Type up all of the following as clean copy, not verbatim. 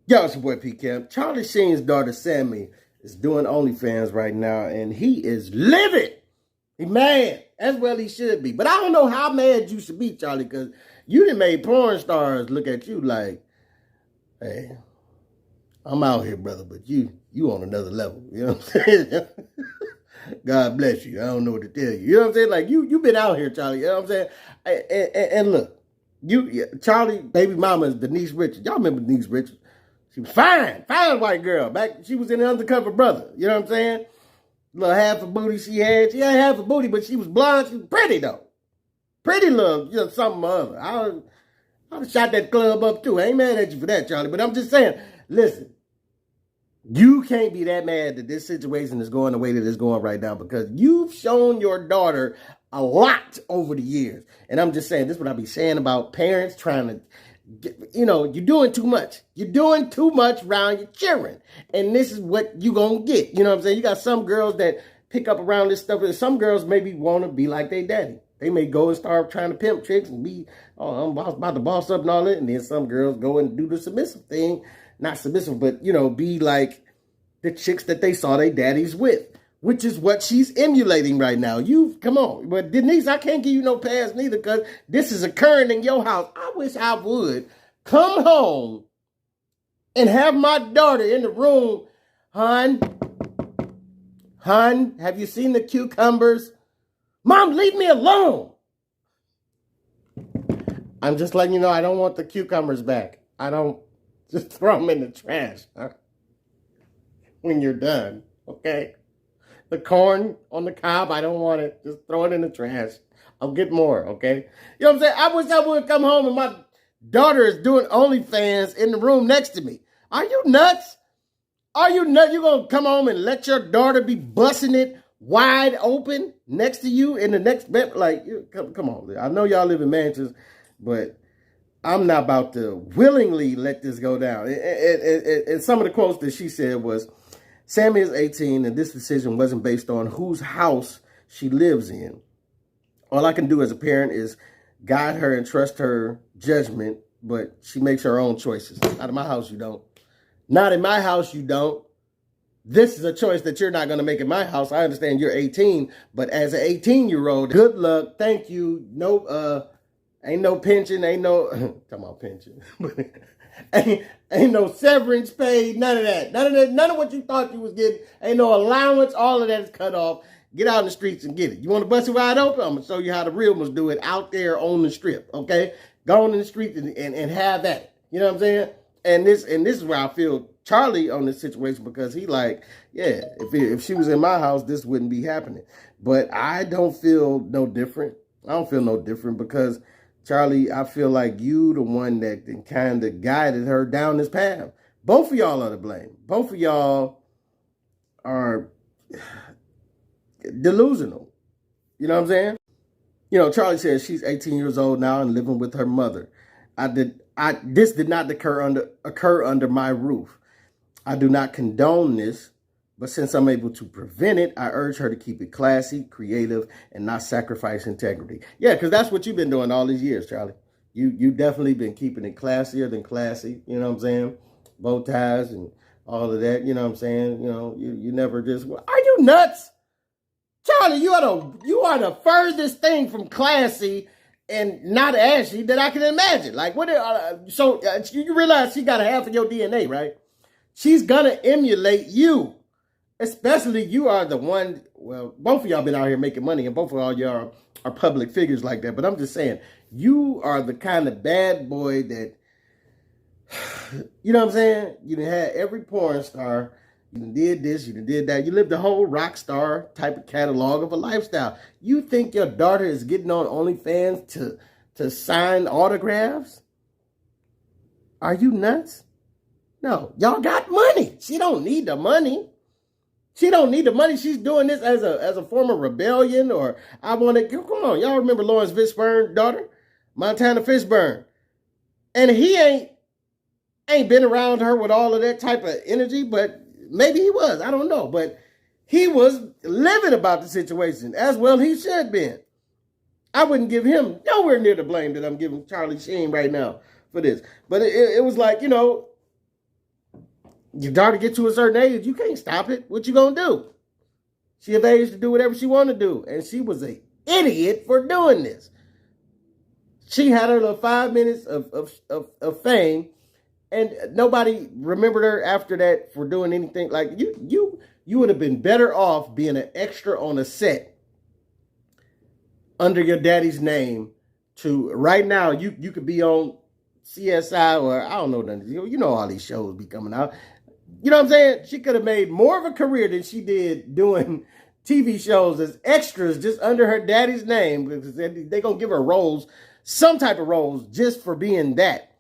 Yo, it's your boy P. Camp. Charlie Sheen's daughter Sami is doing Onlyfans right now, and he is livid. He mad. As well he should be. But I don't know how mad you should be, Charlie, because you done made porn stars look at you like, hey, I'm out here, brother, but you on another level. You know what I'm saying? God bless you. I don't know what to tell you. You know what I'm saying? Like, you been out here, Charlie. You know what I'm saying? And look, Charlie, baby mama is Denise Richards. Y'all remember Denise Richards? She was fine white girl. Back, she was in the Undercover Brother. You know what I'm saying? Little half a booty she had. She had half a booty, but she was blonde. She was pretty, though. Pretty little, something or other. I'd have shot that club up, too. I ain't mad at you for that, Charlie. But I'm just saying, listen, you can't be that mad that this situation is going the way that it's going right now because you've shown your daughter a lot over the years. And I'm just saying, this is what I be saying about parents trying to, you're doing too much. You're doing too much around your children. And this is what you're going to get. You know what I'm saying? You got some girls that pick up around this stuff. And some girls maybe want to be like their daddy. They may go and start trying to pimp chicks and be, oh, I'm about to boss up and all that. And then some girls go and do the submissive thing. Not submissive, but, be like the chicks that they saw their daddies with, which is what she's emulating right now. Come on. But Denise, I can't give you no pass neither because this is occurring in your house. I wish I would come home and have my daughter in the room. Hun, have you seen the cucumbers? Mom, leave me alone. I'm just letting you know I don't want the cucumbers back. I don't. Just throw them in the trash when you're done, okay? The corn on the cob, I don't want it. Just throw it in the trash. I'll get more, okay? You know what I'm saying? I wish I would come home and my daughter is doing OnlyFans in the room next to me. Are you nuts? Are you nuts? You going to come home and let your daughter be busting it wide open next to you in the next bed? Like, come on. I know y'all live in mansions, but I'm not about to willingly let this go down. And some of the quotes that she said was, Sami is 18 and this decision wasn't based on whose house she lives in. All I can do as a parent is guide her and trust her judgment, but she makes her own choices. Not in my house, you don't. Not in my house, you don't. This is a choice that you're not going to make in my house. I understand you're 18, but as an 18-year-old, good luck, thank you, no, ain't no pension, ain't no, talking about pension, ain't no severance paid, none of that. None of what you thought you was getting, ain't no allowance, all of that is cut off. Get out in the streets and get it. You want to bust it wide open? I'm going to show you how the real ones do it out there on the strip, okay? Go on in the streets and have that. You know what I'm saying? And this is where I feel Charlie on this situation because he like, yeah, if she was in my house, this wouldn't be happening. But I don't feel no different. I don't feel no different because Charlie, I feel like you the one that kind of guided her down this path. Both of y'all are to blame. Both of y'all are delusional. You know what I'm saying? Charlie says she's 18 years old now and living with her mother. This did not occur under my roof. I do not condone this, but since I'm able to prevent it, I urge her to keep it classy, creative, and not sacrifice integrity. Yeah, because that's what you've been doing all these years, Charlie. You definitely been keeping it classier than classy. You know what I'm saying? Bow ties and all of that. You know what I'm saying? You never just. Are you nuts, Charlie? You are the furthest thing from classy and not ashy that I can imagine. Like what? You realize she got a half of your DNA, right? She's gonna emulate you. Especially you are the one, well, both of y'all been out here making money and both of y'all are public figures like that. But I'm just saying, you are the kind of bad boy that, you know what I'm saying? You done had every porn star. You done did this, you done did that. You lived the whole rock star type of catalog of a lifestyle. You think your daughter is getting on OnlyFans to sign autographs? Are you nuts? No, y'all got money. She don't need the money. She don't need the money. She's doing this as a form of rebellion or I want to, come on. Y'all remember Lawrence Fishburne's daughter? Montana Fishburne. And he ain't been around her with all of that type of energy, but maybe he was. I don't know. But he was livid about the situation as well he should been. I wouldn't give him nowhere near the blame that I'm giving Charlie Sheen right now for this. But it was like, Your daughter get to a certain age, you can't stop it. What you gonna do? She of age to do whatever she want to do. And she was an idiot for doing this. She had her little 5 minutes of fame, and nobody remembered her after that for doing anything. Like, you would have been better off being an extra on a set under your daddy's name. To right now, you could be on CSI or I don't know. You know all these shows be coming out. You know what I'm saying? She could have made more of a career than she did doing TV shows as extras just under her daddy's name, because they're going to give her roles, some type of roles, just for being that,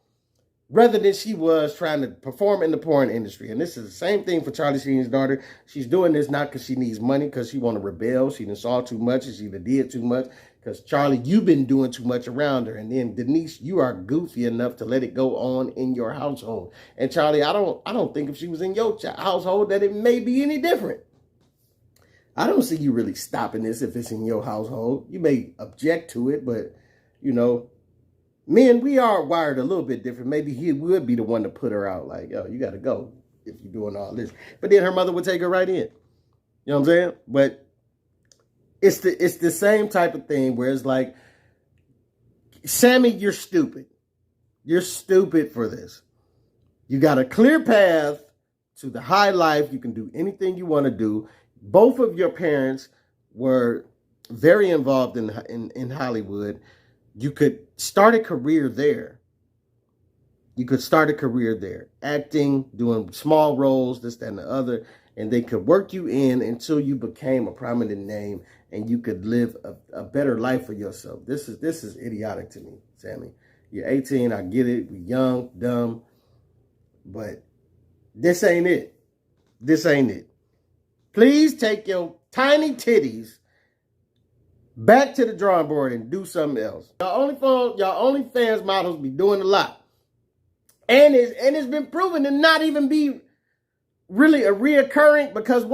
rather than she was trying to perform in the porn industry. And this is the same thing for Charlie Sheen's daughter. She's doing this not because she needs money, because she want to rebel. She done saw too much, and she done did too much. Because Charlie, you've been doing too much around her. And then Denise, you are goofy enough to let it go on in your household. And Charlie, I don't think if she was in your household that it may be any different. I don't see you really stopping this if it's in your household. You may object to it, but, you know, men, we are wired a little bit different. Maybe he would be the one to put her out. Like, yo, you got to go if you're doing all this. But then her mother would take her right in. You know what I'm saying? But it's the same type of thing where it's like, Sami, you're stupid. You're stupid for this. You got a clear path to the high life. You can do anything you want to do. Both of your parents were very involved in Hollywood. You could start a career there. You could start a career there. Acting, doing small roles, this, that, and the other. And they could work you in until you became a prominent name and you could live a better life for yourself. This is idiotic to me, Sami. You're 18, I get it. You're young, dumb. But this ain't it. This ain't it. Please take your tiny titties back to the drawing board and do something else. Y'all OnlyFans models be doing a lot. And it's been proven to not even be really a reoccurring, because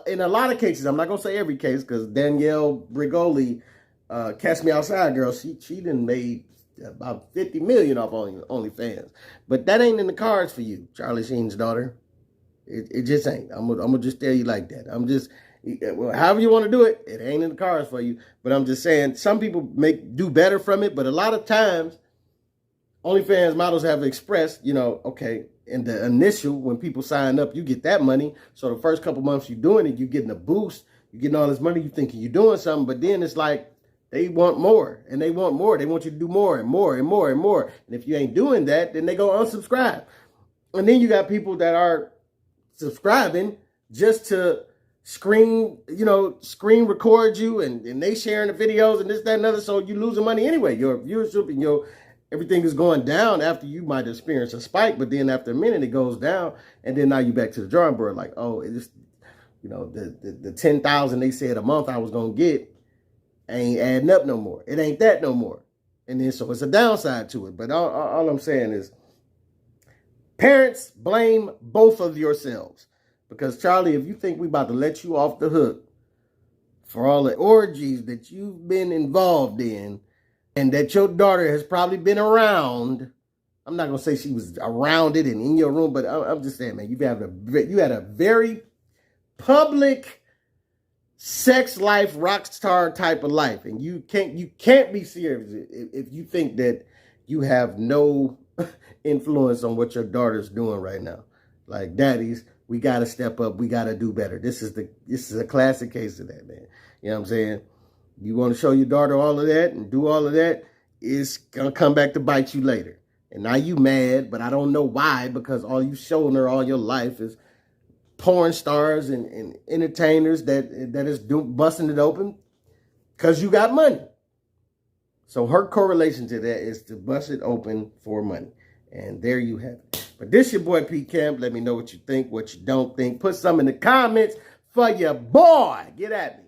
in a lot of cases, I'm not going to say every case, because Danielle Brigoli, Catch Me Outside girl, she done made about $50 million off OnlyFans. But that ain't in the cards for you, Charlie Sheen's daughter. It just ain't. I'm gonna just tell you like that. However you want to do it, it ain't in the cards for you. But I'm just saying, some people do better from it. But a lot of times, OnlyFans models have expressed, you know, okay, in the initial, when people sign up, you get that money. So the first couple months you're doing it, you're getting a boost. You're getting all this money. You're thinking you're doing something. But then it's like they want more and they want more. They want you to do more and more and more and more. And if you ain't doing that, then they go unsubscribe. And then you got people that are subscribing just to screen record you, and they sharing the videos and this, that, and other. So you losing money anyway. Your viewership and everything is going down after you might experience a spike, but then after a minute it goes down, and then now you back to the drawing board. Like, oh, it's, the 10,000 they said a month I was gonna get ain't adding up no more. It ain't that no more. And then so it's a downside to it. But all I'm saying is, parents, blame both of yourselves. Because Charlie, if you think we about to let you off the hook for all the orgies that you've been involved in, and that your daughter has probably been around, I'm not going to say she was around it and in your room, but I'm just saying, man, you had a very public sex life, rock star type of life. And you can't be serious if you think that you have no influence on what your daughter's doing right now. Like, daddies, we got to step up. We got to do better. This is a classic case of that, man. You know what I'm saying? You want to show your daughter all of that and do all of that, it's going to come back to bite you later. And now you mad, but I don't know why, because all you showing her all your life is porn stars and entertainers that is busting it open because you got money. So her correlation to that is to bust it open for money. And there you have it. But this your boy Pete Camp. Let me know what you think, what you don't think. Put some in the comments for your boy. Get at me.